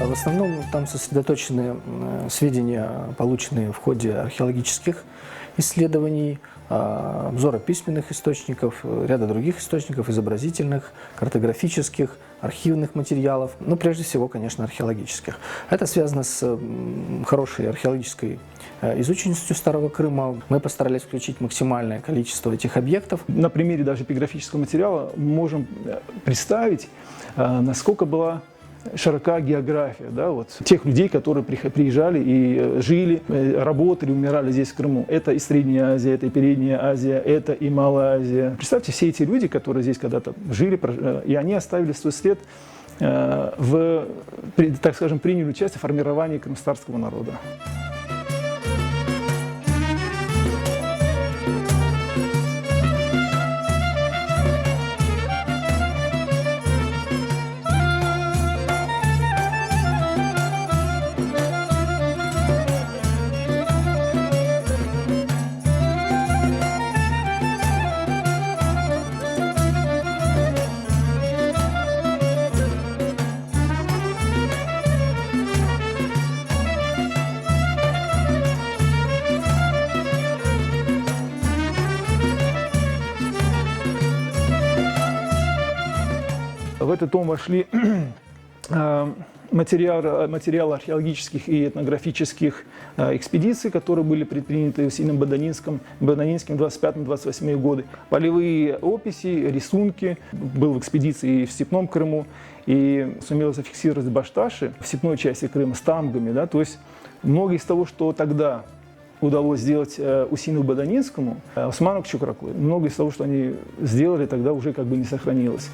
В основном там сосредоточены сведения, полученные в ходе археологических исследований, обзора письменных источников, ряда других источников, изобразительных, картографических, архивных материалов, но прежде всего, конечно, археологических. Это связано с хорошей археологической изученностью Старого Крыма. Мы постарались включить максимальное количество этих объектов. На примере даже эпиграфического материала мы можем представить, насколько была широка география, да, вот, тех людей, которые приезжали и жили, работали, умирали здесь, в Крыму. Это и Средняя Азия, это и Передняя Азия, это и Малая Азия. Представьте, все эти люди, которые здесь когда-то жили, и они оставили свой след, так скажем, приняли участие в формировании крымстарского народа. В этот том вошли материалы археологических и этнографических экспедиций, которые были предприняты Усиным Баданинским в 25-28 годы. Полевые описи, рисунки. Был в экспедиции в Степном Крыму и сумел зафиксировать башташи в степной части Крыма с тамгами. Да, то есть многое из того, что тогда удалось сделать Усину Баданинскому, Осману Кычык Араклы, многое из того, что они сделали, тогда уже как бы не сохранилось.